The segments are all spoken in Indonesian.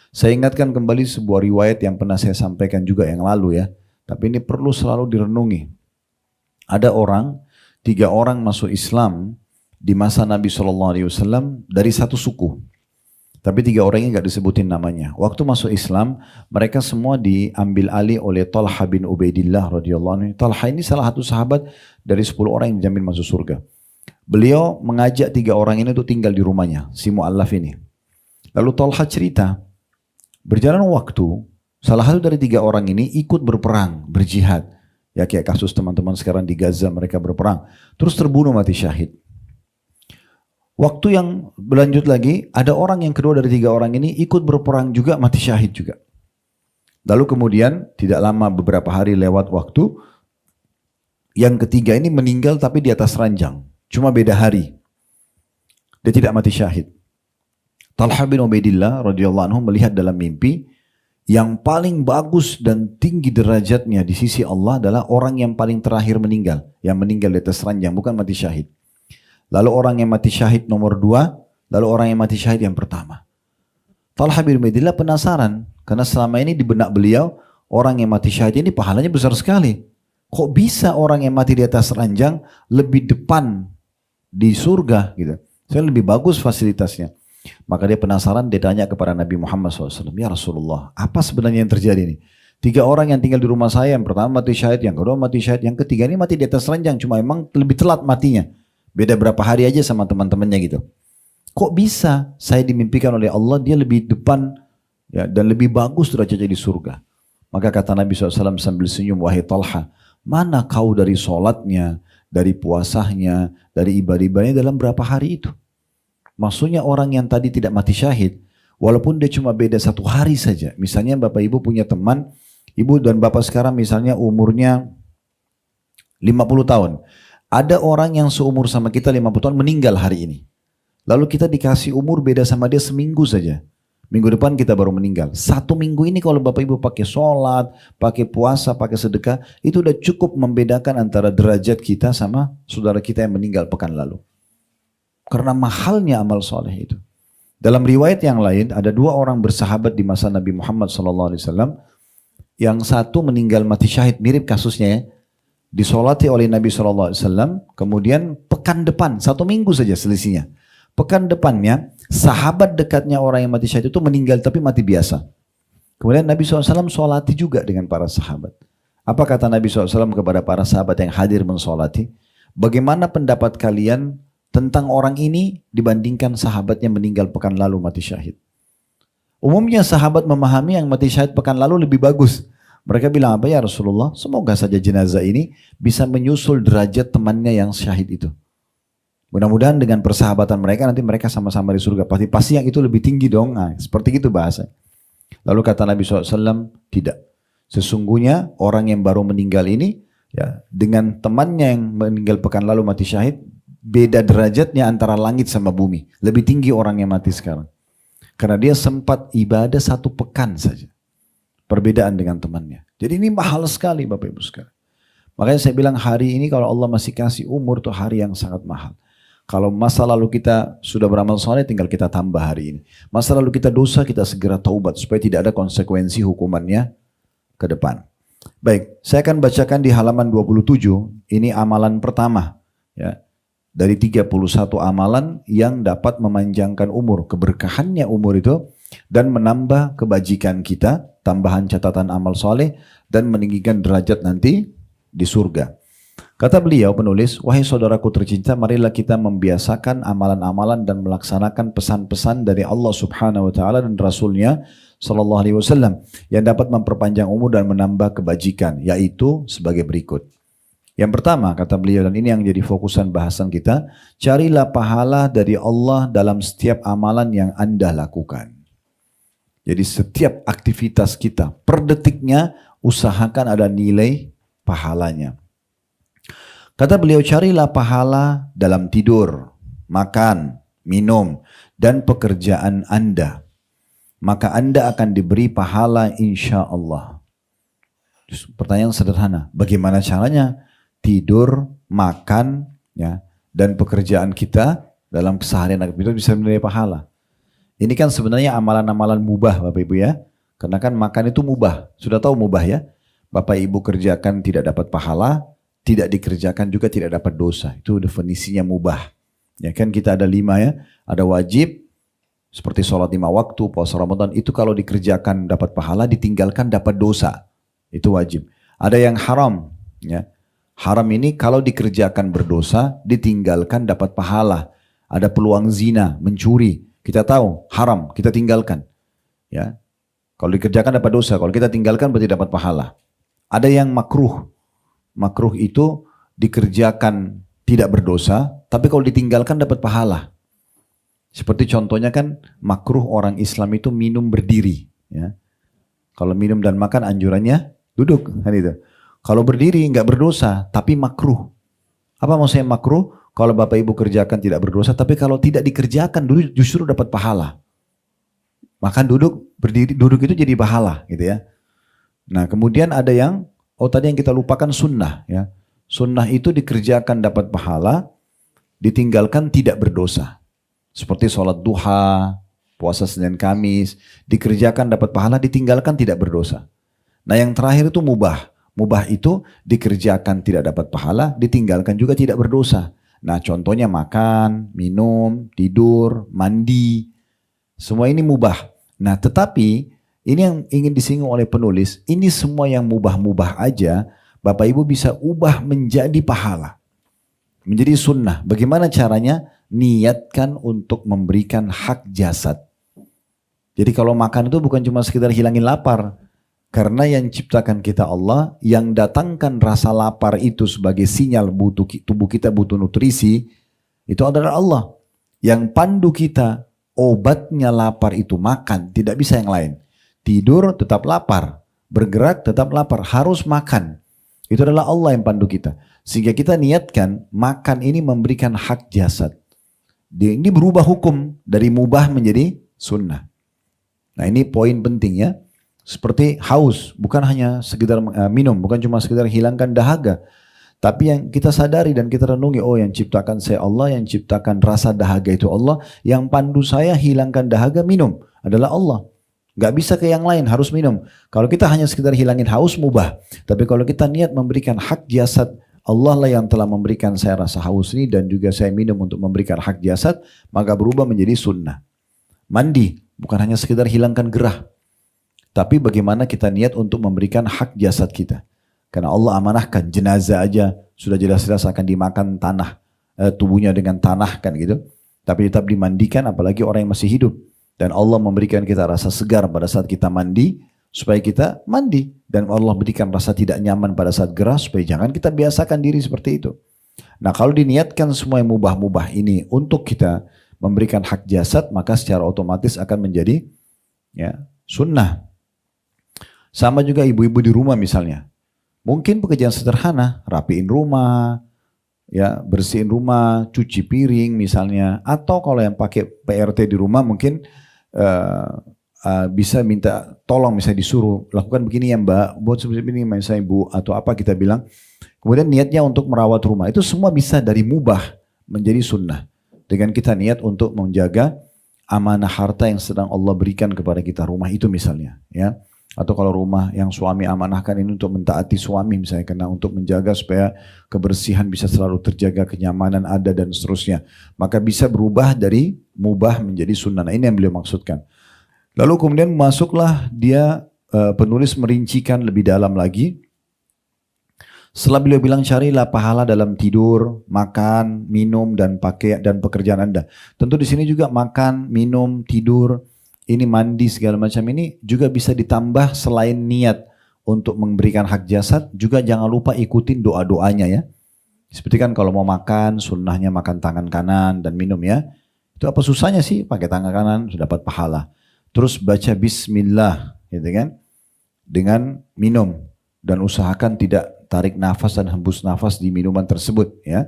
Saya ingatkan kembali sebuah riwayat yang pernah saya sampaikan juga yang lalu ya. Tapi ini perlu selalu direnungi. Ada orang, 3 orang masuk Islam di masa Nabi SAW dari satu suku. Tapi 3 orang ini nggak disebutin namanya. Waktu masuk Islam, mereka semua diambil alih oleh Talha bin Ubaidillah radhiyallahu anhu. Talha ini salah satu sahabat dari 10 orang yang dijamin masuk surga. Beliau mengajak 3 orang ini untuk tinggal di rumahnya, si Mu'allaf ini. Lalu Talha cerita, berjalan waktu, salah satu dari 3 orang ini ikut berperang, berjihad. Ya kayak kasus teman-teman sekarang di Gaza, mereka berperang. Terus terbunuh mati syahid. Waktu yang berlanjut lagi, ada orang yang kedua dari 3 orang ini ikut berperang juga, mati syahid juga. Lalu kemudian, tidak lama beberapa hari lewat waktu, yang ketiga ini meninggal tapi di atas ranjang. Cuma beda hari. Dia tidak mati syahid. Talha bin Ubaidillah radhiyallahu anhu melihat dalam mimpi, yang paling bagus dan tinggi derajatnya di sisi Allah adalah orang yang paling terakhir meninggal. Yang meninggal di atas ranjang, bukan mati syahid. Lalu orang yang mati syahid nomor 2, lalu orang yang mati syahid yang pertama. Talha bin Ubaidillah penasaran, karena selama ini di benak beliau, orang yang mati syahid ini pahalanya besar sekali. Kok bisa orang yang mati di atas ranjang lebih depan di surga gitu? Saya lebih bagus fasilitasnya. Maka dia penasaran, dia tanya kepada Nabi Muhammad SAW, ya Rasulullah, apa sebenarnya yang terjadi ini? 3 orang yang tinggal di rumah saya, yang pertama mati syahid, yang kedua mati syahid, yang ketiga ini mati di atas ranjang, cuma emang lebih telat matinya. Beda berapa hari aja sama teman-temannya gitu. Kok bisa saya dimimpikan oleh Allah dia lebih depan ya, dan lebih bagus derajatnya di surga. Maka kata Nabi SAW sambil senyum, wahai Talha, mana kau dari sholatnya, dari puasanya, dari ibadah-ibadahnya dalam berapa hari itu? Maksudnya orang yang tadi tidak mati syahid, walaupun dia cuma beda 1 hari saja. Misalnya Bapak Ibu punya teman, Ibu dan Bapak sekarang misalnya umurnya 50 tahun. Ada orang yang seumur sama kita 50 tahun meninggal hari ini. Lalu kita dikasih umur beda sama dia seminggu saja. Minggu depan kita baru meninggal. 1 minggu ini kalau Bapak Ibu pakai sholat, pakai puasa, pakai sedekah, itu udah cukup membedakan antara derajat kita sama saudara kita yang meninggal pekan lalu. Karena mahalnya amal soleh itu. Dalam riwayat yang lain, ada 2 orang bersahabat di masa Nabi Muhammad SAW. Yang satu meninggal mati syahid, mirip kasusnya ya. Disolati oleh Nabi SAW, kemudian pekan depan, 1 minggu saja selisihnya. Pekan depannya, sahabat dekatnya orang yang mati syahid itu meninggal tapi mati biasa. Kemudian Nabi SAW solati juga dengan para sahabat. Apa kata Nabi SAW kepada para sahabat yang hadir mensolati? Bagaimana pendapat kalian tentang orang ini dibandingkan sahabatnya meninggal pekan lalu mati syahid? Umumnya sahabat memahami yang mati syahid pekan lalu lebih bagus. Mereka bilang apa ya Rasulullah? Semoga saja jenazah ini bisa menyusul derajat temannya yang syahid itu. Mudah-mudahan dengan persahabatan mereka nanti mereka sama-sama di surga. Pasti yang itu lebih tinggi dong. Nah, seperti itu bahasa. Lalu kata Nabi SAW, tidak. Sesungguhnya orang yang baru meninggal ini ya dengan temannya yang meninggal pekan lalu mati syahid, beda derajatnya antara langit sama bumi. Lebih tinggi orang yang mati sekarang. Karena dia sempat ibadah 1 pekan saja. Perbedaan dengan temannya. Jadi ini mahal sekali Bapak Ibu sekalian. Makanya saya bilang hari ini kalau Allah masih kasih umur tuh hari yang sangat mahal. Kalau masa lalu kita sudah beramal soleh tinggal kita tambah hari ini. Masa lalu kita dosa kita segera taubat supaya tidak ada konsekuensi hukumannya ke depan. Baik, saya akan bacakan di halaman 27. Ini amalan pertama ya. Dari 31 amalan yang dapat memanjangkan umur, keberkahannya umur itu dan menambah kebajikan kita, tambahan catatan amal soleh dan meninggikan derajat nanti di surga. Kata beliau penulis, wahai saudaraku tercinta, marilah kita membiasakan amalan-amalan dan melaksanakan pesan-pesan dari Allah Subhanahu wa taala dan Rasulnya sallallahu alaihi wasallam yang dapat memperpanjang umur dan menambah kebajikan, yaitu sebagai berikut. Yang pertama kata beliau, dan ini yang jadi fokusan bahasan kita, carilah pahala dari Allah dalam setiap amalan yang Anda lakukan. Jadi setiap aktivitas kita per detiknya usahakan ada nilai pahalanya. Kata beliau, carilah pahala dalam tidur, makan, minum, dan pekerjaan Anda. Maka Anda akan diberi pahala insya Allah. Pertanyaan sederhana, bagaimana caranya? Tidur, makan, ya, dan pekerjaan kita dalam keseharian kita bisa menilai pahala. Ini kan sebenarnya amalan-amalan mubah Bapak Ibu ya. Karena kan makan itu mubah. Sudah tahu mubah ya. Bapak Ibu kerjakan tidak dapat pahala, tidak dikerjakan juga tidak dapat dosa. Itu definisinya mubah. Ya kan kita ada 5 ya. Ada wajib, seperti sholat 5 waktu, puasa Ramadan. Itu kalau dikerjakan dapat pahala, ditinggalkan dapat dosa. Itu wajib. Ada yang haram. Ya. Haram ini kalau dikerjakan berdosa, ditinggalkan dapat pahala. Ada peluang zina, mencuri. Kita tahu haram, kita tinggalkan. Ya. Kalau dikerjakan dapat dosa, kalau kita tinggalkan berarti dapat pahala. Ada yang makruh. Makruh itu dikerjakan tidak berdosa, tapi kalau ditinggalkan dapat pahala. Seperti contohnya kan makruh orang Islam itu minum berdiri. Ya. Kalau minum dan makan anjurannya duduk. Kan itu. Kalau berdiri nggak berdosa, tapi makruh. Apa maksudnya makruh? Kalau Bapak Ibu kerjakan tidak berdosa, tapi kalau tidak dikerjakan justru dapat pahala. Makan duduk, berdiri, duduk itu jadi pahala gitu ya. Nah kemudian ada yang, tadi yang kita lupakan sunnah ya. Sunnah itu dikerjakan dapat pahala, ditinggalkan tidak berdosa. Seperti sholat duha, puasa Senin Kamis, dikerjakan dapat pahala, ditinggalkan tidak berdosa. Nah yang terakhir itu mubah. Mubah itu dikerjakan tidak dapat pahala, ditinggalkan juga tidak berdosa. Nah contohnya makan, minum, tidur, mandi, semua ini mubah. Nah tetapi ini yang ingin disinggung oleh penulis, ini semua yang mubah-mubah aja, Bapak Ibu bisa ubah menjadi pahala. Menjadi sunnah. Bagaimana caranya? Niatkan untuk memberikan hak jasad. Jadi kalau makan itu bukan cuma sekedar hilangin lapar. Karena yang ciptakan kita Allah, yang datangkan rasa lapar itu sebagai sinyal tubuh kita butuh nutrisi, itu adalah Allah. Yang pandu kita, obatnya lapar itu makan, tidak bisa yang lain. Tidur tetap lapar, bergerak tetap lapar, harus makan. Itu adalah Allah yang pandu kita. Sehingga kita niatkan makan ini memberikan hak jasad. Ini berubah hukum dari mubah menjadi sunnah. Nah ini poin penting ya. Seperti haus, bukan hanya sekedar minum, bukan cuma sekedar hilangkan dahaga. Tapi yang kita sadari dan kita renungi, yang ciptakan saya Allah, yang ciptakan rasa dahaga itu Allah, yang pandu saya hilangkan dahaga minum adalah Allah. Gak bisa ke yang lain, harus minum. Kalau kita hanya sekedar hilangin haus, mubah. Tapi kalau kita niat memberikan hak jasad, Allah lah yang telah memberikan saya rasa haus ini dan juga saya minum untuk memberikan hak jasad, maka berubah menjadi sunnah. Mandi, bukan hanya sekedar hilangkan gerah. Tapi bagaimana kita niat untuk memberikan hak jasad kita. Karena Allah amanahkan jenazah aja sudah jelas-jelas akan dimakan tanah, tubuhnya dengan tanah kan gitu. Tapi tetap dimandikan apalagi orang yang masih hidup. Dan Allah memberikan kita rasa segar pada saat kita mandi supaya kita mandi. Dan Allah berikan rasa tidak nyaman pada saat gerah supaya jangan kita biasakan diri seperti itu. Nah kalau diniatkan semua yang mubah-mubah ini untuk kita memberikan hak jasad, maka secara otomatis akan menjadi ya sunnah. Sama juga ibu-ibu di rumah misalnya. Mungkin pekerjaan sederhana, rapiin rumah, ya bersihin rumah, cuci piring misalnya. Atau kalau yang pakai PRT di rumah mungkin bisa minta tolong, misalnya disuruh lakukan begini ya Mbak, buat seperti ini misalnya Ibu atau apa kita bilang. Kemudian niatnya untuk merawat rumah. Itu semua bisa dari mubah menjadi sunnah. Dengan kita niat untuk menjaga amanah harta yang sedang Allah berikan kepada kita, rumah itu misalnya ya. Atau kalau rumah yang suami amanahkan ini untuk mentaati suami misalnya, karena untuk menjaga supaya kebersihan bisa selalu terjaga, kenyamanan ada dan seterusnya. Maka bisa berubah dari mubah menjadi sunnah. Nah, ini yang beliau maksudkan. Lalu kemudian masuklah dia penulis merincikan lebih dalam lagi. Setelah beliau bilang carilah pahala dalam tidur, makan, minum dan pakai dan pekerjaan Anda. Tentu di sini juga makan, minum, tidur, ini mandi segala macam ini juga bisa ditambah selain niat untuk memberikan hak jasad, juga jangan lupa ikutin doa-doanya ya. Seperti kan kalau mau makan, sunnahnya makan tangan kanan dan minum ya. Itu apa susahnya sih pakai tangan kanan sudah dapat pahala. Terus baca bismillah gitu kan. Dengan minum dan usahakan tidak tarik nafas dan hembus nafas di minuman tersebut ya.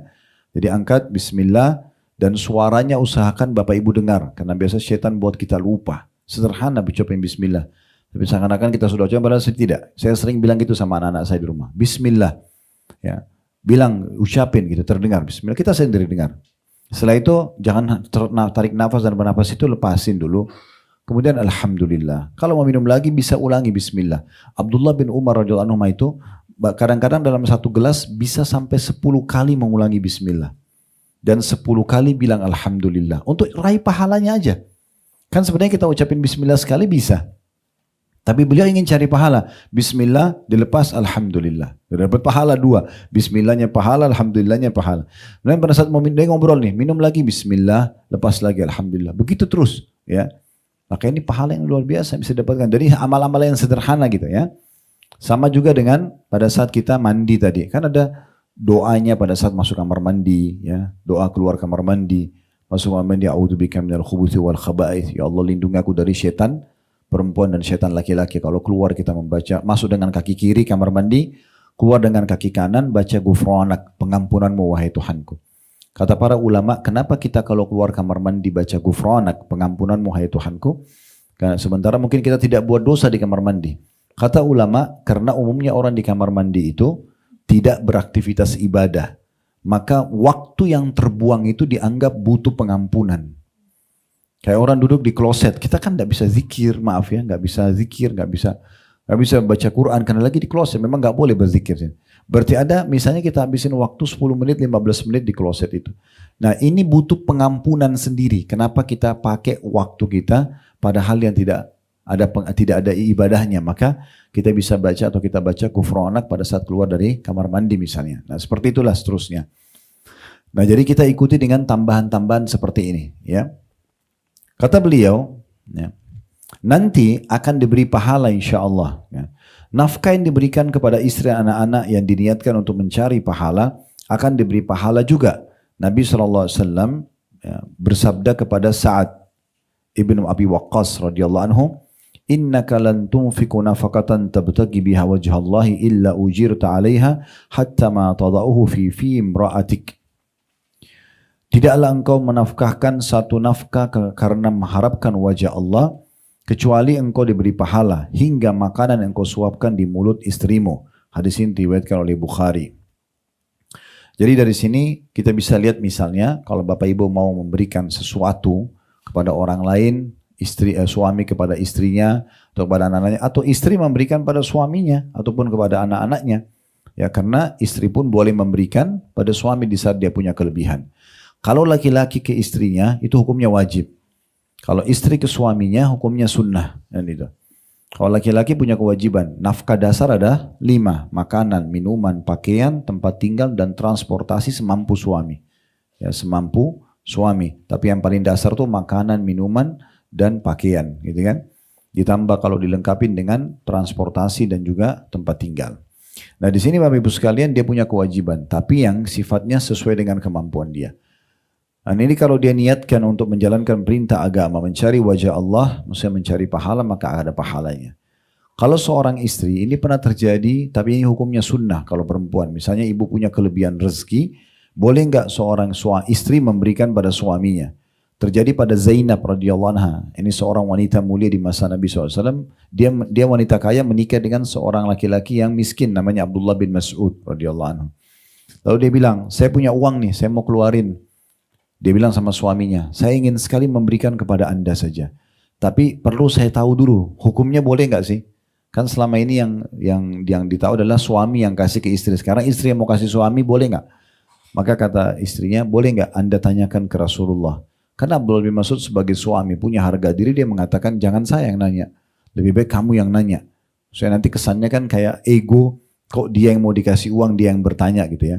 Jadi angkat bismillah dan suaranya usahakan Bapak Ibu dengar karena biasa setan buat kita lupa. Sederhana ucapin bismillah. Tapi seakan-akan kita sudah ucapin padahal tidak. Saya sering bilang gitu sama anak-anak saya di rumah. Bismillah. Ya. Bilang, ucapin gitu terdengar. Bismillah kita sendiri dengar. Setelah itu jangan tarik nafas dan bernapas itu lepasin dulu. Kemudian alhamdulillah. Kalau mau minum lagi bisa ulangi bismillah. Abdullah bin Umar radhiyallahu anhu itu kadang-kadang dalam satu gelas bisa sampai 10 kali mengulangi bismillah. Dan 10 kali bilang alhamdulillah. Untuk raih pahalanya aja. Kan sebenarnya kita ucapin bismillah sekali bisa. Tapi beliau ingin cari pahala. Bismillah dilepas alhamdulillah. Dia dapat pahala 2. Bismillahnya pahala, alhamdulillahnya pahala. Kemudian pada saat mau dia ngobrol nih, minum lagi bismillah, lepas lagi alhamdulillah. Begitu terus, ya. Maka ini pahala yang luar biasa bisa dapatkan. Jadi amal-amal yang sederhana gitu ya. Sama juga dengan pada saat kita mandi tadi. Kan ada doanya pada saat masuk kamar mandi, ya. Doa keluar kamar mandi. Masuk kamar mandi, a'udzubika minal khubuthi wal khaba'ith. Ya Allah, lindungi aku dari setan perempuan dan setan laki-laki. Kalau keluar kita membaca, masuk dengan kaki kiri kamar mandi, keluar dengan kaki kanan, baca gufranak, pengampunanmu wahai Tuhanku. Kata para ulama, kenapa kita kalau keluar kamar mandi baca gufranak, pengampunanmu wahai Tuhanku? Karena sementara mungkin kita tidak buat dosa di kamar mandi. Kata ulama, karena umumnya orang di kamar mandi itu tidak beraktivitas ibadah. Maka waktu yang terbuang itu dianggap butuh pengampunan. Kayak orang duduk di kloset, kita kan nggak bisa zikir, maaf ya, nggak bisa zikir, nggak bisa baca Quran karena lagi di kloset, memang nggak boleh berzikir. Berarti ada, misalnya kita habisin waktu 10 menit, 15 menit di kloset itu. Nah ini butuh pengampunan sendiri. Kenapa kita pakai waktu kita pada hal yang tidak ada ibadahnya? Maka kita bisa baca atau kita baca gufranak pada saat keluar dari kamar mandi misalnya. Nah seperti itulah seterusnya. Nah jadi kita ikuti dengan tambahan-tambahan seperti ini, ya. Kata beliau, ya, nanti akan diberi pahala insya Allah. Ya. Nafkah yang diberikan kepada istri dan anak-anak yang diniatkan untuk mencari pahala akan diberi pahala juga. Nabi SAW ya, bersabda kepada Sa'ad ibnu Abi Waqqas radhiyallahu anhu, innaka lan tunfiqu nafaqatan tabtagi biha wajhallahi illa ujirta 'alaiha hatta ma tada'uhu fi imra'atik. Tidaklah engkau menafkahkan satu nafkah karena mengharapkan wajah Allah, kecuali engkau diberi pahala hingga makanan yang engkau suapkan di mulut istrimu. Hadis ini diriwayatkan oleh Bukhari. Jadi dari sini kita bisa lihat misalnya kalau Bapak Ibu mau memberikan sesuatu kepada orang lain, suami kepada istrinya atau kepada anak-anaknya, atau istri memberikan pada suaminya ataupun kepada anak-anaknya. Ya, karena istri pun boleh memberikan pada suami di saat dia punya kelebihan. Kalau laki-laki ke istrinya itu hukumnya wajib. Kalau istri ke suaminya hukumnya sunnah. Dan itu. Kalau laki-laki punya kewajiban, nafkah dasar ada 5. Makanan, minuman, pakaian, tempat tinggal, dan transportasi semampu suami. Ya, semampu suami. Tapi yang paling dasar tuh makanan, minuman, dan pakaian. Gitu kan? Ditambah kalau dilengkapin dengan transportasi dan juga tempat tinggal. Nah di sini Bapak Ibu sekalian dia punya kewajiban. Tapi yang sifatnya sesuai dengan kemampuan dia. Dan ini kalau dia niatkan untuk menjalankan perintah agama, mencari wajah Allah, maksudnya mencari pahala, maka ada pahalanya. Kalau seorang istri, ini pernah terjadi, tapi ini hukumnya sunnah kalau perempuan. Misalnya ibu punya kelebihan rezeki, boleh nggak seorang istri memberikan pada suaminya? Terjadi pada Zainab radhiyallahu anha. Ini seorang wanita mulia di masa Nabi SAW. Dia wanita kaya menikah dengan seorang laki-laki yang miskin, namanya Abdullah bin Mas'ud radhiyallahu anhu. Lalu dia bilang, saya punya uang nih, saya mau keluarin. Dia bilang sama suaminya, saya ingin sekali memberikan kepada anda saja. Tapi perlu saya tahu dulu, hukumnya boleh nggak sih? Kan selama ini yang ditahu adalah suami yang kasih ke istri. Sekarang istri yang mau kasih suami, boleh nggak? Maka kata istrinya, boleh nggak anda tanyakan ke Rasulullah? Karena Abdullah bin Mas'ud sebagai suami punya harga diri, dia mengatakan jangan saya yang nanya. Lebih baik kamu yang nanya. Saya nanti kesannya kan kayak ego, kok dia yang mau dikasih uang, dia yang bertanya gitu ya.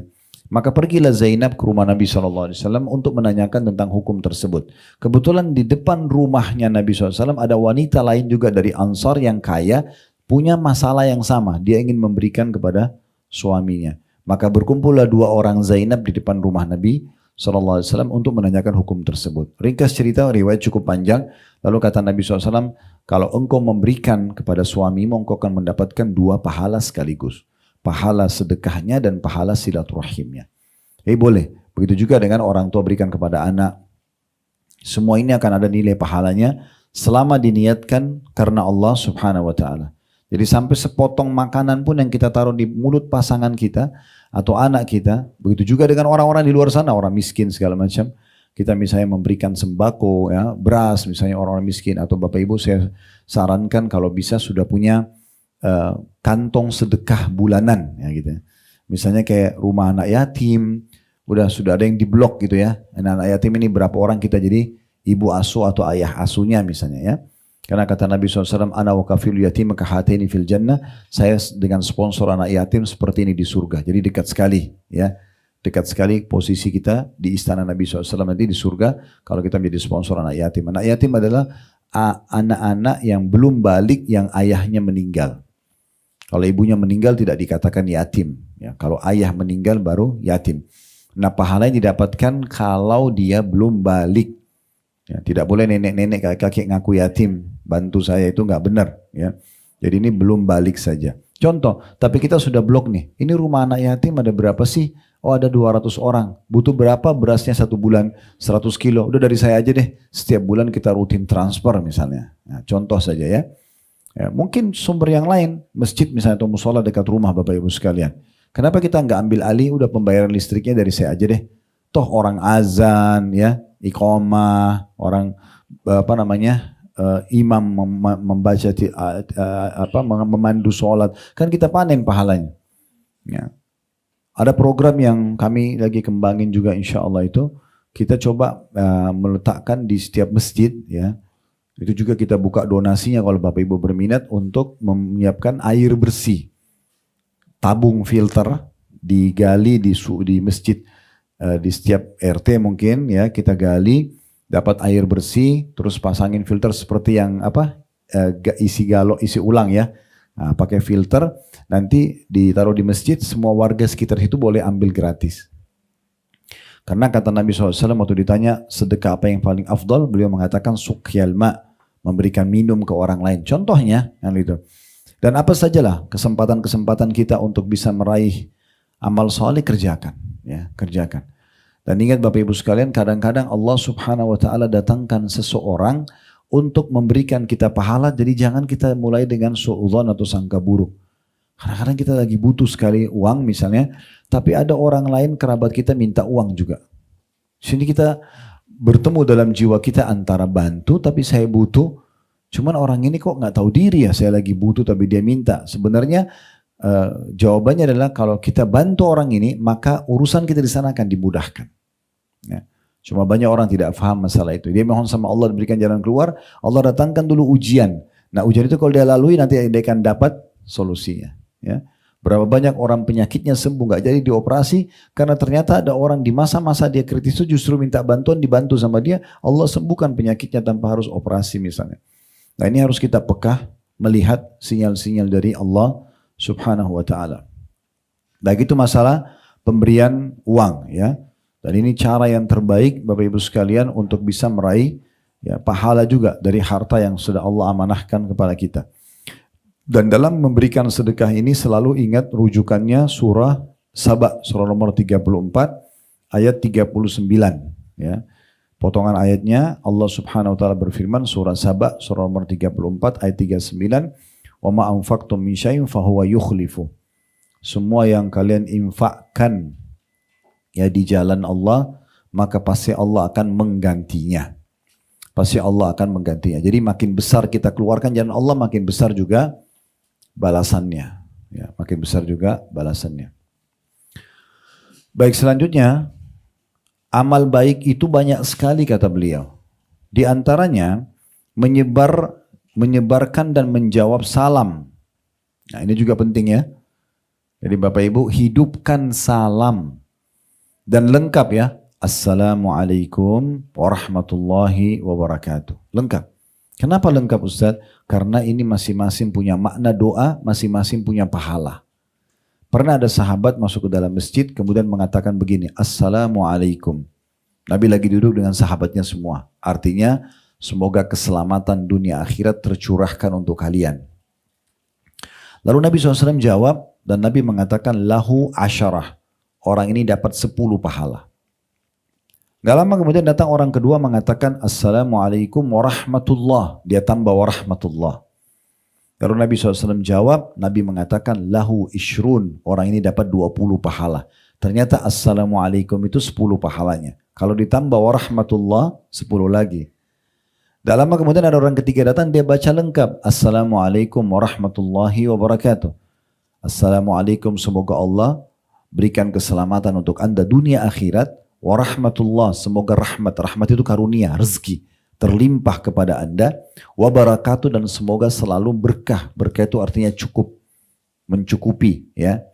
Maka pergilah Zainab ke rumah Nabi SAW untuk menanyakan tentang hukum tersebut. Kebetulan di depan rumahnya Nabi SAW ada wanita lain juga dari Ansar yang kaya, punya masalah yang sama. Dia ingin memberikan kepada suaminya. Maka berkumpullah 2 orang Zainab di depan rumah Nabi SAW untuk menanyakan hukum tersebut. Ringkas cerita, riwayat cukup panjang. Lalu kata Nabi SAW, kalau engkau memberikan kepada suamimu, engkau akan mendapatkan 2 pahala sekaligus. Pahala sedekahnya dan pahala silaturahimnya. Boleh. Begitu juga dengan orang tua berikan kepada anak. Semua ini akan ada nilai pahalanya selama diniatkan karena Allah Subhanahu wa taala. Jadi sampai sepotong makanan pun yang kita taruh di mulut pasangan kita atau anak kita, begitu juga dengan orang-orang di luar sana, orang miskin segala macam. kita misalnya memberikan sembako, ya, beras misalnya orang-orang miskin, atau Bapak Ibu saya sarankan kalau bisa sudah punya kantong sedekah bulanan, ya gitu. Misalnya kayak rumah anak yatim, sudah ada yang diblok gitu ya. Anak yatim ini berapa orang kita jadi ibu asuh atau ayah asuhnya misalnya ya. Karena kata Nabi SAW, ana wa kafilu yatim kahataini fil jannah, saya dengan sponsor anak yatim seperti ini di surga. Jadi dekat sekali ya. Dekat sekali posisi kita di istana Nabi SAW nanti di surga kalau kita menjadi sponsor anak yatim. Anak yatim adalah anak-anak yang belum balik yang ayahnya meninggal. Kalau ibunya meninggal tidak dikatakan yatim. Ya, kalau ayah meninggal baru yatim. Nah, pahala yang didapatkan kalau dia belum balik. Ya, tidak boleh nenek-nenek kakek-kakek ngaku yatim, bantu saya, itu nggak benar. Ya. Jadi ini belum balik saja. Contoh, tapi kita sudah blok nih. Ini rumah anak yatim ada berapa sih? Oh, ada 200 orang. Butuh berapa berasnya 1 bulan? 100 kilo. Udah dari saya aja deh. Setiap bulan kita rutin transfer misalnya. Nah, contoh saja ya. Ya, mungkin sumber yang lain, masjid misalnya atau musola dekat rumah Bapak Ibu sekalian. Kenapa kita nggak ambil alih, udah pembayaran listriknya dari saya aja deh. Toh orang azan ya, iqamah, orang imam membaca memandu sholat, kan kita panen pahalanya. Ya. Ada program yang kami lagi kembangin juga insya Allah itu, kita coba meletakkan di setiap masjid ya. Itu juga kita buka donasinya kalau Bapak Ibu berminat untuk menyiapkan air bersih. Tabung filter digali di masjid, di setiap RT mungkin ya kita gali, dapat air bersih, terus pasangin filter seperti yang isi ulang ya. Nah, pakai filter, nanti ditaruh di masjid, semua warga sekitar itu boleh ambil gratis. Karena kata Nabi SAW waktu ditanya sedekah apa yang paling afdal, beliau mengatakan suqyal ma, memberikan minum ke orang lain. Contohnya yang itu. Dan apa sajalah kesempatan-kesempatan kita untuk bisa meraih amal soleh, kerjakan, ya, kerjakan. Dan ingat Bapak Ibu sekalian, kadang-kadang Allah Subhanahu wa taala datangkan seseorang untuk memberikan kita pahala, jadi jangan kita mulai dengan suudzon atau sangka buruk. Kadang-kadang kita lagi butuh sekali uang misalnya, tapi ada orang lain kerabat kita minta uang juga. Sini kita bertemu dalam jiwa kita antara bantu tapi saya butuh, cuman orang ini kok nggak tahu diri ya, saya lagi butuh tapi dia minta. Sebenarnya jawabannya adalah kalau kita bantu orang ini maka urusan kita di sana akan dimudahkan. Ya. Cuma banyak orang tidak paham masalah itu. Dia mohon sama Allah diberikan jalan keluar, Allah datangkan dulu ujian. Nah ujian itu kalau dia lalui nanti dia akan dapat solusinya. Ya. Berapa banyak orang penyakitnya sembuh nggak jadi dioperasi karena ternyata ada orang di masa-masa dia kritis itu justru minta bantuan, dibantu sama dia, Allah sembuhkan penyakitnya tanpa harus operasi misalnya. Nah ini harus kita peka melihat sinyal-sinyal dari Allah Subhanahu wa taala. Baik, itu masalah pemberian uang ya. Dan ini cara yang terbaik Bapak Ibu sekalian untuk bisa meraih ya, pahala juga dari harta yang sudah Allah amanahkan kepada kita. Dan dalam memberikan sedekah ini selalu ingat rujukannya surah Saba, surah nomor 34 ayat 39 ya. Potongan ayatnya Allah Subhanahu wa taala berfirman, surah Saba surah nomor 34 ayat 39, "Wa ma anfaqtum min syai'in fahuwa yukhlifu." Semua yang kalian infakkan ya di jalan Allah, maka pasti Allah akan menggantinya. Pasti Allah akan menggantinya. Jadi makin besar kita keluarkan jalan Allah, makin besar juga balasannya, ya, makin besar juga balasannya. Baik, selanjutnya amal baik itu banyak sekali kata beliau. Di antaranya menyebarkan dan menjawab salam. Nah ini juga penting ya. Jadi Bapak Ibu hidupkan salam dan lengkap ya. Assalamualaikum warahmatullahi wabarakatuh. Lengkap. Kenapa lengkap Ustaz? Karena ini masing-masing punya makna doa, masing-masing punya pahala. Pernah ada sahabat masuk ke dalam masjid kemudian mengatakan begini, Assalamualaikum. Nabi lagi duduk dengan sahabatnya semua. Artinya semoga keselamatan dunia akhirat tercurahkan untuk kalian. Lalu Nabi SAW jawab dan Nabi mengatakan lahu asyarah. Orang ini dapat 10 pahala. Gak lama kemudian datang orang kedua mengatakan Assalamualaikum warahmatullah. Dia tambah warahmatullah. Lalu Nabi SAW jawab, Nabi mengatakan lahu ishrun. Orang ini dapat 20 pahala. Ternyata Assalamualaikum itu 10 pahalanya. Kalau ditambah warahmatullah 10 lagi. Tak lama kemudian ada orang ketiga datang, dia baca lengkap. Assalamualaikum warahmatullahi wabarakatuh. Assalamualaikum, semoga Allah berikan keselamatan untuk anda dunia akhirat. Warahmatullah, semoga rahmat. Rahmat itu karunia, rezeki. Terlimpah kepada anda. Wabarakatuh, dan semoga selalu berkah. Berkah itu artinya cukup. Mencukupi, ya.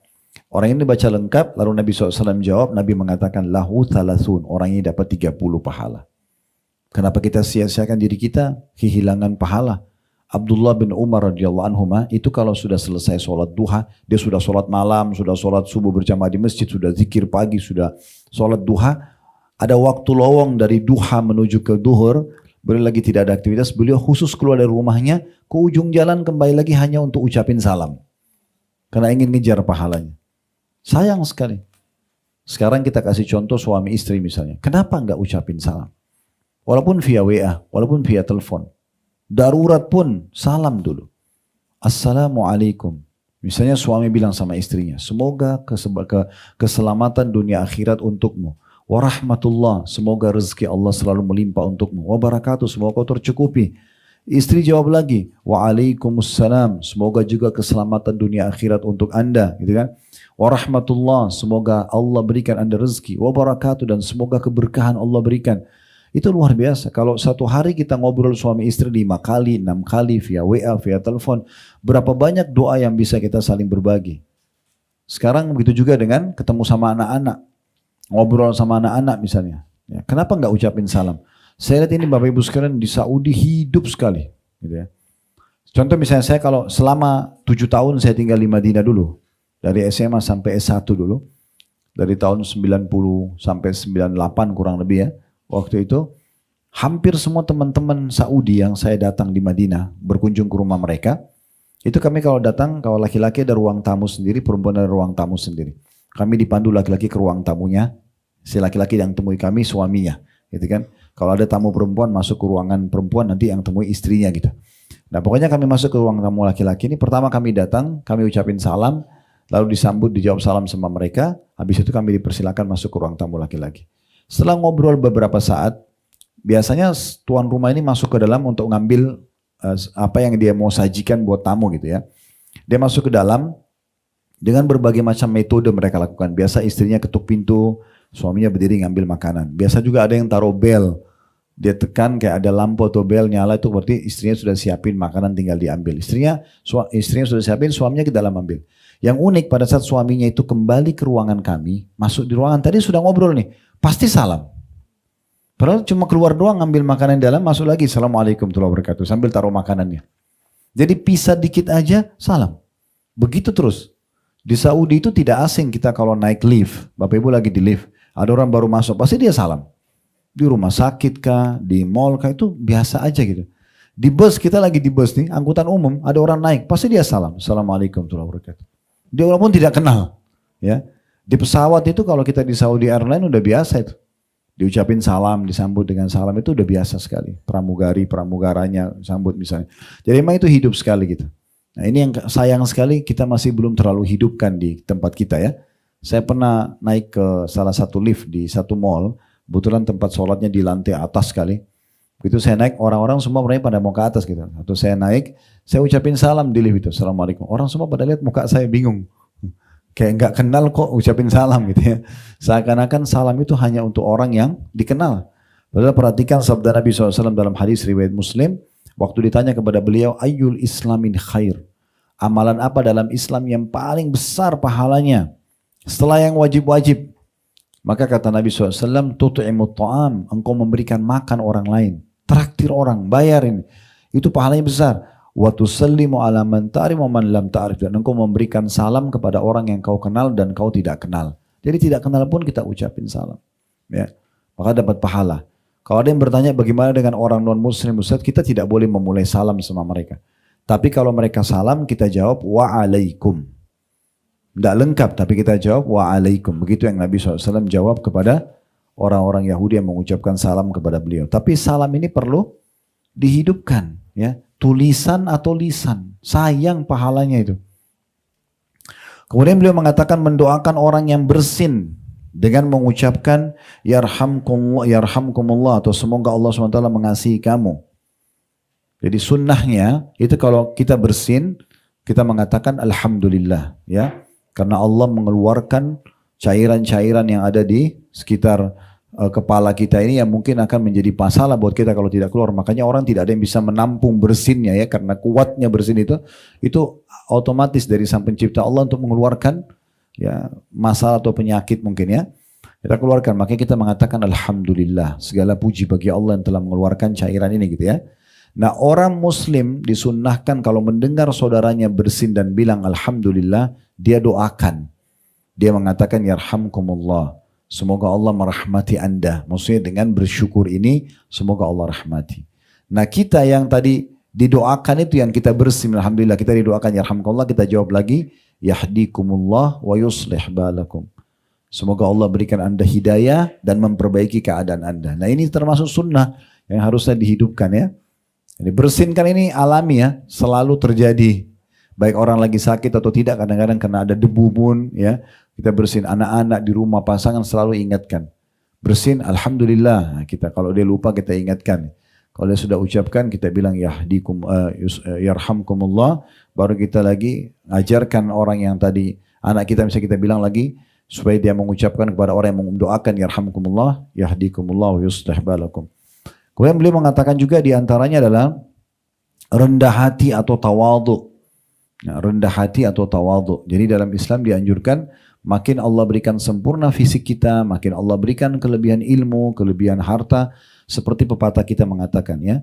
Orang ini baca lengkap, lalu Nabi SAW jawab, Nabi mengatakan, lahu thalathun, orang ini dapat 30 pahala. Kenapa kita sia-siakan diri kita? Kehilangan pahala. Abdullah bin Umar radhiyallahu anhuma itu kalau sudah selesai sholat duha, dia sudah sholat malam, sudah sholat subuh berjamaah di masjid, sudah zikir pagi, sudah sholat duha, ada waktu lowong dari duha menuju ke duhur, beliau lagi tidak ada aktivitas, beliau khusus keluar dari rumahnya, ke ujung jalan kembali lagi hanya untuk ucapin salam. Karena ingin ngejar pahalanya. Sayang sekali. Sekarang kita kasih contoh suami istri misalnya. Kenapa enggak ucapin salam? Walaupun via WA, walaupun via telepon. Darurat pun salam dulu. Assalamualaikum. Misalnya suami bilang sama istrinya, semoga keselamatan dunia akhirat untukmu. Warahmatullah, semoga rezeki Allah selalu melimpah untukmu. Wabarakatuh, semoga kau tercukupi. Istri jawab lagi, waalaikumsalam, semoga juga keselamatan dunia akhirat untuk anda, gitu kan? Warahmatullah, semoga Allah berikan anda rezeki. Wabarakatuh, dan semoga keberkahan Allah berikan. Itu luar biasa. Kalau satu hari kita ngobrol suami istri 5 kali, 6 kali via WA, via telepon, berapa banyak doa yang bisa kita saling berbagi. Sekarang begitu juga dengan ketemu sama anak-anak, ngobrol sama anak-anak misalnya. Ya, kenapa nggak ucapin salam? Saya lihat ini Bapak Ibu sekalian di Saudi hidup sekali. Gitu ya. Contoh misalnya saya kalau selama 7 tahun saya tinggal di Madinah dulu. Dari SMA sampai S1 dulu. Dari tahun 90 sampai 98 kurang lebih ya. Waktu itu hampir semua teman-teman Saudi yang saya datang di Madinah berkunjung ke rumah mereka. Itu kami kalau datang, kalau laki-laki ada ruang tamu sendiri, perempuan ada ruang tamu sendiri. Kami dipandu laki-laki ke ruang tamunya. Si laki-laki yang temui kami suaminya. Gitu kan. Kalau ada tamu perempuan masuk ke ruangan perempuan, nanti yang temui istrinya gitu. Nah pokoknya kami masuk ke ruang tamu laki-laki ini. Pertama kami datang, kami ucapin salam. Lalu disambut, dijawab salam sama mereka. Habis itu kami dipersilakan masuk ke ruang tamu laki-laki. Setelah ngobrol beberapa saat, biasanya tuan rumah ini masuk ke dalam untuk ngambil apa yang dia mau sajikan buat tamu gitu ya. Dia masuk ke dalam dengan berbagai macam metode mereka lakukan. Biasa istrinya ketuk pintu, suaminya berdiri ngambil makanan. Biasa juga ada yang taruh bel. Dia tekan kayak ada lampu atau bel nyala, itu berarti istrinya sudah siapin makanan tinggal diambil. Istrinya sudah siapin, suaminya ke dalam ambil. Yang unik pada saat suaminya itu kembali ke ruangan kami, masuk di ruangan tadi sudah ngobrol nih, pasti salam. Padahal cuma keluar doang ngambil makanan di dalam, masuk lagi, Assalamualaikum warahmatullahi wabarakatuh, sambil taruh makanannya. Jadi pisah dikit aja, salam. Begitu terus. Di Saudi itu tidak asing kita kalau naik lift, Bapak Ibu lagi di lift, ada orang baru masuk, pasti dia salam. Di rumah sakit kah, di mall kah, itu biasa aja gitu. Di bus, kita lagi di bus nih, angkutan umum, ada orang naik, pasti dia salam. Assalamualaikum warahmatullahi wabarakatuh. Dia walaupun tidak kenal. Ya. Di pesawat itu kalau kita di Saudi Airlines udah biasa itu. Diucapin salam, disambut dengan salam itu udah biasa sekali. Pramugaranya sambut misalnya. Jadi memang itu hidup sekali gitu. Nah ini yang sayang sekali kita masih belum terlalu hidupkan di tempat kita ya. Saya pernah naik ke salah satu lift di satu mall. Kebetulan tempat sholatnya di lantai atas sekali. Begitu saya naik, orang-orang semua pada mau ke atas gitu. Atau saya naik, saya ucapin salam di lift itu. Assalamualaikum. Orang semua pada lihat muka saya bingung. Kayak nggak kenal kok ucapin salam gitu ya. Seakan-akan salam itu hanya untuk orang yang dikenal. Padahal perhatikan sabda Nabi SAW dalam hadis riwayat Muslim. Waktu ditanya kepada beliau, ayyul islamin khair. Amalan apa dalam Islam yang paling besar pahalanya? Setelah yang wajib-wajib. Maka kata Nabi SAW, tut'imut ta'am. Engkau memberikan makan orang lain. Traktir orang, bayarin. Itu pahalanya besar. Wa tusallimu ala man ta'rif wa man lam ta'rif. Dan engkau memberikan salam kepada orang yang kau kenal dan kau tidak kenal. Jadi tidak kenal pun kita ucapin salam. Ya. Maka dapat pahala. Kalau ada yang bertanya bagaimana dengan orang non muslim, Ustaz, kita tidak boleh memulai salam sama mereka. Tapi kalau mereka salam kita jawab wa'alaikum. Tidak lengkap tapi kita jawab wa'alaikum. Begitu yang Nabi SAW jawab kepada orang-orang Yahudi yang mengucapkan salam kepada beliau. Tapi salam ini perlu dihidupkan, ya, tulisan atau lisan. Sayang pahalanya itu. Kemudian beliau mengatakan mendoakan orang yang bersin. dengan mengucapkan yarhamkumullah atau semoga Allah SWT mengasihi kamu. Jadi sunnahnya itu kalau kita bersin, kita mengatakan alhamdulillah ya. Karena Allah mengeluarkan cairan-cairan yang ada di sekitar kepala kita ini yang mungkin akan menjadi masalah buat kita kalau tidak keluar. Makanya orang tidak ada yang bisa menampung bersinnya ya, karena kuatnya bersin itu otomatis dari Sang Pencipta Allah untuk mengeluarkan ya masalah atau penyakit mungkin ya. Kita keluarkan, makanya kita mengatakan alhamdulillah, segala puji bagi Allah yang telah mengeluarkan cairan ini gitu ya. Nah, orang muslim disunnahkan kalau mendengar saudaranya bersin dan bilang alhamdulillah, dia doakan. Dia mengatakan yarhamkumullah, semoga Allah merahmati Anda. Maksudnya dengan bersyukur ini semoga Allah rahmati. Nah, kita yang tadi didoakan itu yang kita bersin alhamdulillah, kita didoakan yarhamkumullah, kita jawab lagi yahdikumullah wa yuslih balakum. Semoga Allah berikan Anda hidayah dan memperbaiki keadaan Anda. Nah, ini termasuk sunnah yang harusnya dihidupkan ya. Jadi bersin kan ini alami ya, selalu terjadi. Baik orang lagi sakit atau tidak, kadang-kadang karena ada debu pun ya. Kita bersin, anak-anak di rumah, pasangan selalu ingatkan. Bersin alhamdulillah. Nah, kita kalau dia lupa kita ingatkan. Kalau dia sudah ucapkan kita bilang yarhamkumullah, baru kita lagi ajarkan orang yang tadi anak kita bisa kita bilang lagi supaya dia mengucapkan kepada orang yang mendoakan yarhamkumullah, yahdikumullah wa yuslih balakum. Kemudian beliau mengatakan juga diantaranya adalah rendah hati atau tawadhu. Nah, rendah hati atau tawadhu. Jadi dalam Islam dianjurkan makin Allah berikan sempurna fisik kita, makin Allah berikan kelebihan ilmu, kelebihan harta. Seperti pepatah kita mengatakan ya,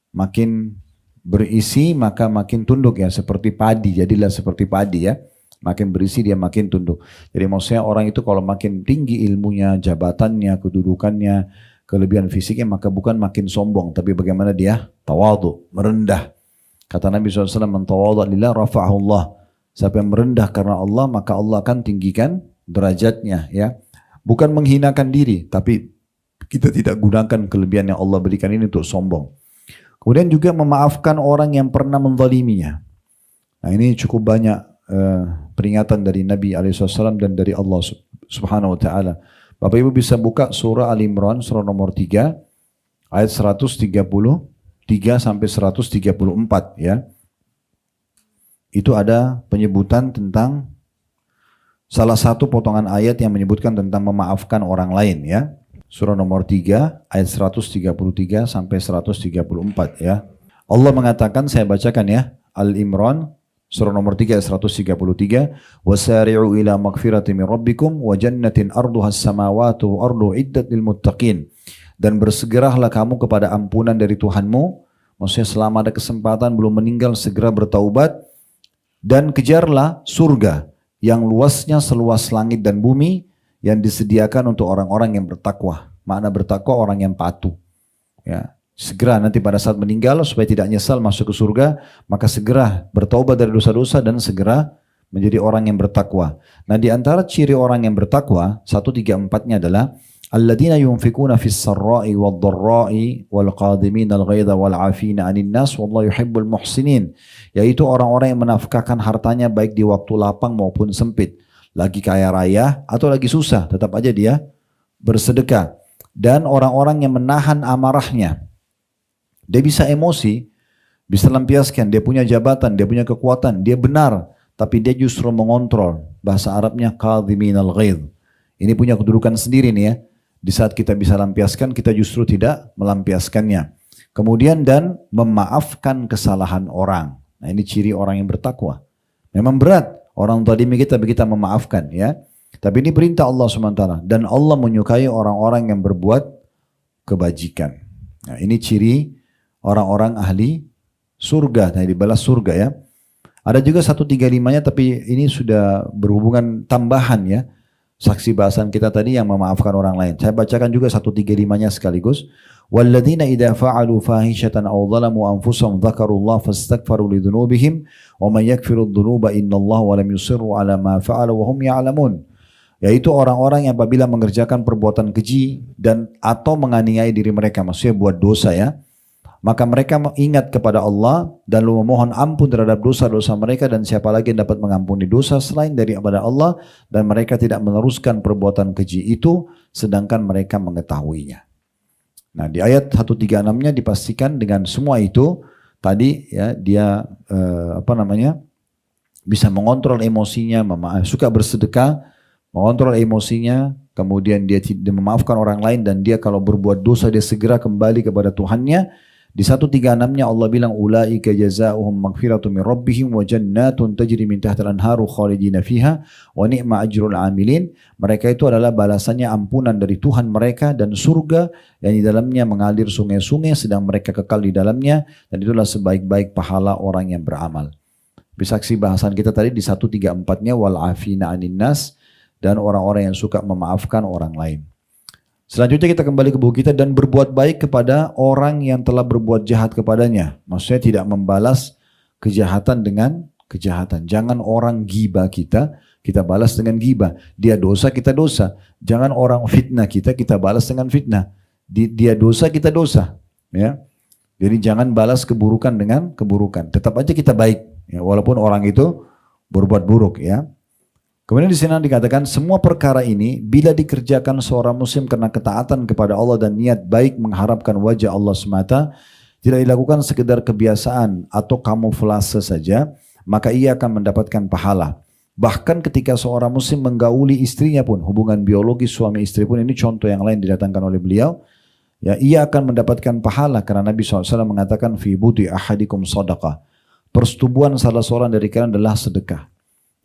makin berisi maka makin tunduk ya, seperti padi, jadilah seperti padi ya. Makin berisi dia makin tunduk. Jadi maksudnya orang itu kalau makin tinggi ilmunya, jabatannya, kedudukannya, kelebihan fisiknya, maka bukan makin sombong, tapi bagaimana dia tawadhu, merendah. Kata Nabi SAW, man tawadha lillah rafa'ahu Allah. Siapa yang merendah karena Allah, maka Allah akan tinggikan derajatnya ya. Bukan menghinakan diri, tapi kita tidak gunakan kelebihan yang Allah berikan ini untuk sombong. Kemudian juga memaafkan orang yang pernah menzaliminya. Nah, ini cukup banyak peringatan dari Nabi SAW dan dari Allah Subhanahu Wa Taala. Bapak Ibu bisa buka surah Al-Imran, surah nomor 3, ayat 133 sampai 134 ya. Itu ada penyebutan tentang salah satu potongan ayat yang menyebutkan tentang memaafkan orang lain ya. Surah nomor 3, ayat 133 sampai 134 ya. Allah mengatakan, saya bacakan ya, Al-Imran, surah nomor 3 ayat 133, wasari'u ila magfirati min rabbikum wa jannatin arduha as-samawati wa ardu iddat lil muttaqin. Dan bersegeralah kamu kepada ampunan dari Tuhanmu, maksudnya selama ada kesempatan belum meninggal segera bertaubat, dan kejarlah surga yang luasnya seluas langit dan bumi yang disediakan untuk orang-orang yang bertakwa. Makna bertakwa orang yang patuh. Ya. Segera nanti pada saat meninggal supaya tidak nyesal masuk ke surga, maka segera bertaubat dari dosa-dosa dan segera menjadi orang yang bertakwa. Nah, di antara ciri orang yang bertakwa 1, 3, 4-nya adalah alladzina yunfikuna fis sarra'i wad dharra'i wal qadimina al ghaidha wal 'afina 'anil nas wallahu yuhibbul muhsinin. Yaitu orang-orang yang menafkahkan hartanya baik di waktu lapang maupun sempit. Lagi kaya raya atau lagi susah, tetap aja dia bersedekah. Dan orang-orang yang menahan amarahnya. Dia bisa emosi, bisa lampiaskan, dia punya jabatan, dia punya kekuatan, dia benar, tapi dia justru mengontrol. Bahasa Arabnya kadhiminal ghaidh. Ini punya kedudukan sendiri nih ya. Di saat kita bisa lampiaskan, kita justru tidak melampiaskannya. Kemudian dan memaafkan kesalahan orang. Nah, ini ciri orang yang bertakwa. Memang berat orang zalimi kita memaafkan ya. Tapi ini perintah Allah SWT. Dan Allah menyukai orang-orang yang berbuat kebajikan. Nah, ini ciri orang-orang ahli surga, nah dibalas surga ya. Ada juga 135-nya tapi ini sudah berhubungan tambahan ya. Saksi bahasan kita tadi yang memaafkan orang lain. Saya bacakan juga 135-nya sekaligus. Walladzina idza fa'alu fahishatan aw zalamu anfusahum dzakarullaha fastaghfaru lidzunubihim wa may yaghfiru dzunuba innallaha wa lam yusirru ala ma fa'alu wa hum ya'lamun. Yaitu orang-orang yang apabila mengerjakan perbuatan keji dan atau menganiaya diri mereka, maksudnya buat dosa ya. Maka mereka ingat kepada Allah dan lalu memohon ampun terhadap dosa-dosa mereka, dan siapa lagi yang dapat mengampuni dosa selain daripada Allah, dan mereka tidak meneruskan perbuatan keji itu sedangkan mereka mengetahuinya. Nah, di ayat 136-nya dipastikan dengan semua itu tadi ya, dia bisa mengontrol emosinya, suka bersedekah, mengontrol emosinya, kemudian dia tidak memaafkan orang lain, dan dia kalau berbuat dosa dia segera kembali kepada Tuhannya. Di 136-nya Allah bilang ulaika jazaohum maghfiratu min rabbihim wa jannatun tajri min tahtiha al-anharu khalidina fiha wa ni'ma ajrul amilin. Mereka itu adalah balasannya ampunan dari Tuhan mereka dan surga yang di dalamnya mengalir sungai-sungai sedang mereka kekal di dalamnya, dan itulah sebaik-baik pahala orang yang beramal. Saksi bahasan kita tadi di 134-nya wal afina 'anin nas, dan orang-orang yang suka memaafkan orang lain. Selanjutnya kita kembali ke buku kita, dan berbuat baik kepada orang yang telah berbuat jahat kepadanya. Maksudnya tidak membalas kejahatan dengan kejahatan. Jangan orang gibah kita balas dengan gibah. Dia dosa, kita dosa. Jangan orang fitnah kita balas dengan fitnah. Dia dosa, kita dosa. Ya. Jadi jangan balas keburukan dengan keburukan. Tetap aja kita baik, ya, walaupun orang itu berbuat buruk, ya. Kemudian di sini dikatakan semua perkara ini bila dikerjakan seorang muslim karena ketaatan kepada Allah dan niat baik mengharapkan wajah Allah semata, tidak dilakukan sekedar kebiasaan atau kamuflase saja, maka ia akan mendapatkan pahala. Bahkan ketika seorang muslim menggauli istrinya pun, hubungan biologis suami istri pun, ini contoh yang lain didatangkan oleh beliau, ya, ia akan mendapatkan pahala karena Nabi SAW mengatakan fi buti ahadikum sadaqah. Persetubuhan salah seorang dari kalian adalah sedekah.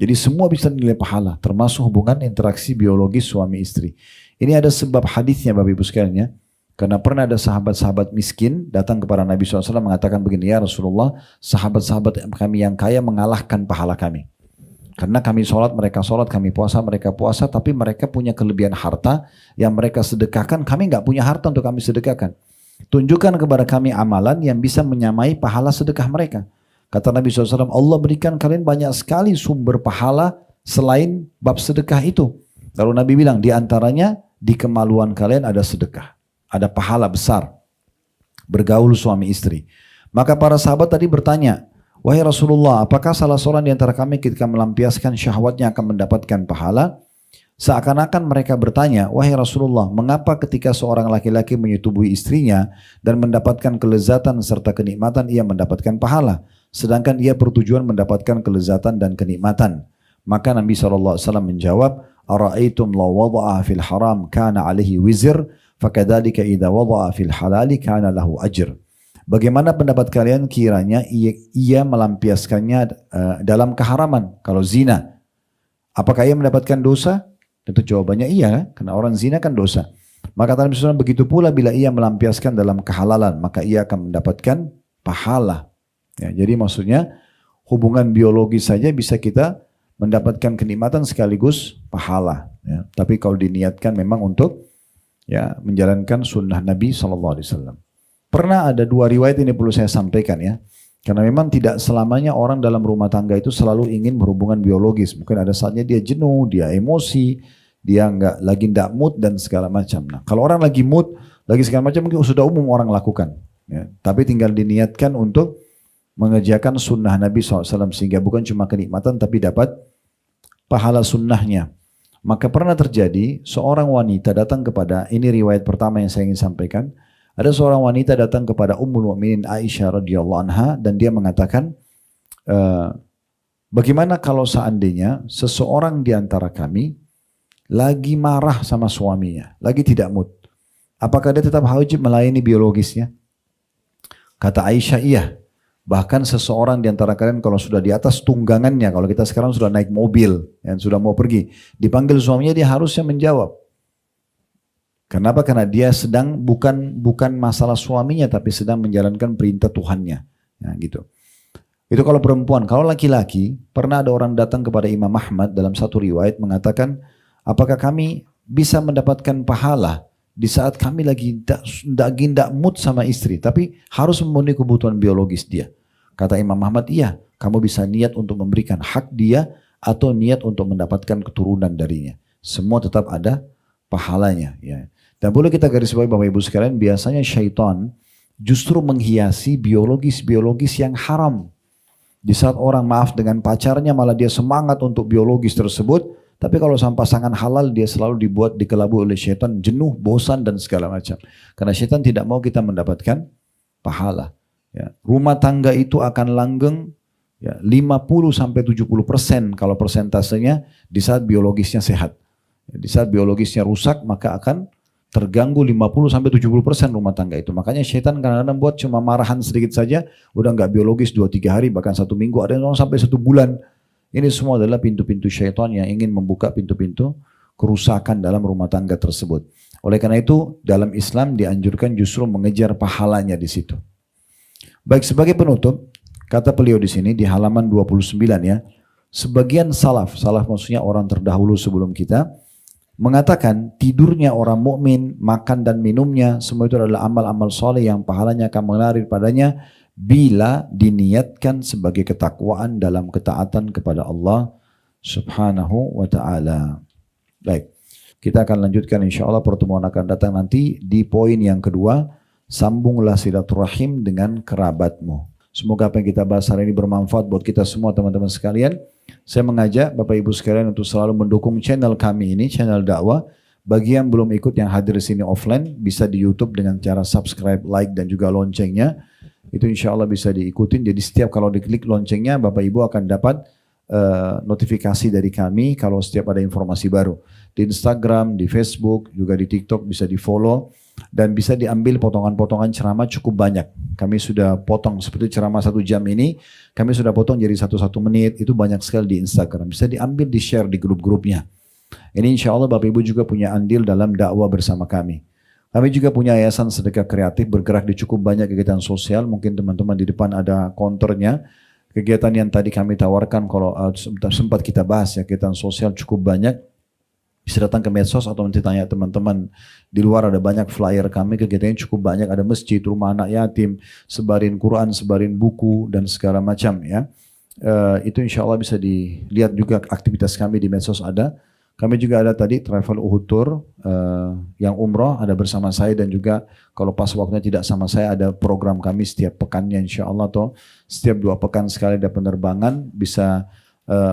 Jadi semua bisa nilai pahala, termasuk hubungan interaksi biologis suami istri. Ini ada sebab hadisnya Bapak Ibu sekalian, ya. Karena pernah ada sahabat-sahabat miskin datang kepada Nabi SAW mengatakan begini, ya Rasulullah, sahabat-sahabat kami yang kaya mengalahkan pahala kami. Karena kami sholat, kami puasa, mereka puasa, tapi mereka punya kelebihan harta yang mereka sedekahkan, kami nggak punya harta untuk kami sedekahkan. Tunjukkan kepada kami amalan yang bisa menyamai pahala sedekah mereka. Kata Nabi SAW, Allah berikan kalian banyak sekali sumber pahala selain bab sedekah itu. Lalu Nabi bilang, di antaranya di kemaluan kalian ada sedekah. Ada pahala besar. Bergaul suami istri. Maka para sahabat tadi bertanya, wahai Rasulullah, apakah salah seorang di antara kami ketika melampiaskan syahwatnya akan mendapatkan pahala? Seakan-akan mereka bertanya, wahai Rasulullah, mengapa ketika seorang laki-laki menyetubuhi istrinya dan mendapatkan kelezatan serta kenikmatan ia mendapatkan pahala? Sedangkan ia bertujuan mendapatkan kelezatan dan kenikmatan. Maka Nabi SAW menjawab, ara'aitum law wada'a fil haram kana alaihi wizr, fakadzalika idza wada'a fil halali kana lahu ajr. Bagaimana pendapat kalian kiranya ia melampiaskannya dalam keharaman, kalau zina? Apakah ia mendapatkan dosa? Tentu jawabannya iya, karena orang zina kan dosa. Maka Nabi SAW begitu pula bila ia melampiaskan dalam kehalalan, maka ia akan mendapatkan pahala. Ya, jadi maksudnya hubungan biologi saja bisa kita mendapatkan kenikmatan sekaligus pahala. Ya. Tapi kalau diniatkan memang untuk ya menjalankan sunnah Nabi SAW. Pernah ada dua riwayat ini perlu saya sampaikan, ya. Karena memang tidak selamanya orang dalam rumah tangga itu selalu ingin berhubungan biologis. Mungkin ada saatnya dia jenuh, dia emosi, dia lagi nggak mood dan segala macam. Nah, kalau orang lagi mood, lagi segala macam mungkin sudah umum orang lakukan. Ya. Tapi tinggal diniatkan untuk mengerjakan sunnah Nabi SAW sehingga bukan cuma kenikmatan tapi dapat pahala sunnahnya. Maka pernah terjadi seorang wanita datang kepada, ini riwayat pertama yang saya ingin sampaikan, ada seorang wanita datang kepada Ummul Mukminin Aisyah radhiyallahu anha dan dia mengatakan, bagaimana kalau seandainya seseorang di antara kami lagi marah sama suaminya, lagi tidak mood, apakah dia tetap wajib melayani biologisnya? Kata Aisyah, iya. Bahkan seseorang di antara kalian kalau sudah di atas tunggangannya, kalau kita sekarang sudah naik mobil, yang sudah mau pergi, dipanggil suaminya dia harusnya menjawab. Kenapa? Karena dia sedang bukan masalah suaminya, tapi sedang menjalankan perintah Tuhannya. Nah, gitu. Itu kalau perempuan. Kalau laki-laki, pernah ada orang datang kepada Imam Ahmad dalam satu riwayat mengatakan, apakah kami bisa mendapatkan pahala di saat kami lagi tidak mood sama istri, tapi harus memenuhi kebutuhan biologis dia. Kata Imam Ahmad, iya, kamu bisa niat untuk memberikan hak dia atau niat untuk mendapatkan keturunan darinya. Semua tetap ada pahalanya. Ya. Dan boleh kita garis bawahi Bapak Ibu sekalian, biasanya syaitan justru menghiasi biologis-biologis yang haram. Di saat orang maaf dengan pacarnya malah dia semangat untuk biologis tersebut, tapi kalau sama pasangan halal dia selalu dibuat dikelabui oleh syaitan, jenuh, bosan dan segala macam. Karena syaitan tidak mau kita mendapatkan pahala. Ya. Rumah tangga itu akan langgeng ya, 50-70% kalau persentasenya di saat biologisnya sehat. Di saat biologisnya rusak maka akan terganggu 50-70% rumah tangga itu. Makanya syaitan kadang-kadang buat cuma marahan sedikit saja, udah nggak biologis 2-3 hari, bahkan 1 minggu, ada yang sampai 1 bulan. Ini semua adalah pintu-pintu syaitan yang ingin membuka pintu-pintu kerusakan dalam rumah tangga tersebut. Oleh karena itu, dalam Islam dianjurkan justru mengejar pahalanya di situ. Baik, sebagai penutup, kata beliau di sini di halaman 29 ya, sebagian salaf maksudnya orang terdahulu sebelum kita, mengatakan tidurnya orang mukmin, makan dan minumnya, semua itu adalah amal-amal soleh yang pahalanya akan mengalir padanya bila diniatkan sebagai ketakwaan dalam ketaatan kepada Allah Subhanahu wa ta'ala. Baik, kita akan lanjutkan insyaAllah pertemuan akan datang nanti di poin yang kedua, sambunglah silaturahim dengan kerabatmu. Semoga apa yang kita bahas hari ini bermanfaat buat kita semua teman-teman sekalian. Saya mengajak Bapak Ibu sekalian untuk selalu mendukung channel kami ini, channel dakwah. Bagi yang belum ikut yang hadir di sini offline, bisa di YouTube dengan cara subscribe, like dan juga loncengnya. Itu insya Allah bisa diikutin. Jadi setiap kalau diklik loncengnya, Bapak Ibu akan dapat notifikasi dari kami kalau setiap ada informasi baru. Di Instagram, di Facebook, juga di TikTok bisa di follow. Dan bisa diambil potongan-potongan ceramah cukup banyak. Kami sudah potong seperti ceramah 1 jam ini, kami sudah potong jadi 1 menit, itu banyak sekali di Instagram. Bisa diambil, di share di grup-grupnya. Ini insya Allah Bapak Ibu juga punya andil dalam dakwah bersama kami. Kami juga punya yayasan sedekah kreatif, bergerak di cukup banyak kegiatan sosial. Mungkin teman-teman di depan ada konternya. Kegiatan yang tadi kami tawarkan, kalau sempat kita bahas ya, kegiatan sosial cukup banyak. Bisa datang ke medsos atau nanti tanya teman-teman di luar, ada banyak flyer kami, kegiatannya cukup banyak, ada masjid, rumah anak yatim, sebarin Quran, sebarin buku dan segala macam ya. Itu insya Allah bisa dilihat juga aktivitas kami di medsos ada. Kami juga ada tadi travel Uhud Tour yang umroh ada bersama saya, dan juga kalau pas waktunya tidak sama saya ada program kami setiap pekannya insya Allah, atau setiap 2 pekan sekali ada penerbangan, bisa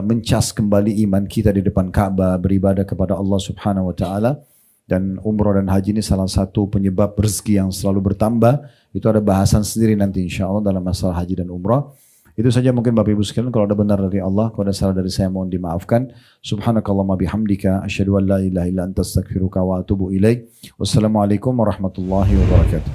mencas kembali iman kita di depan Ka'bah, beribadah kepada Allah Subhanahu wa ta'ala. Dan umroh dan haji ini salah satu penyebab rezeki yang selalu bertambah. Itu ada bahasan sendiri nanti insya Allah dalam masalah haji dan umroh. Itu saja mungkin Bapak Ibu sekalian. Kalau ada benar dari Allah, kalau ada salah dari saya mohon dimaafkan. Subhanakallahumma bihamdika asyhadu an la ilaha illa anta astaghfiruka wa atubu ilaik. Wassalamualaikum warahmatullahi wabarakatuh.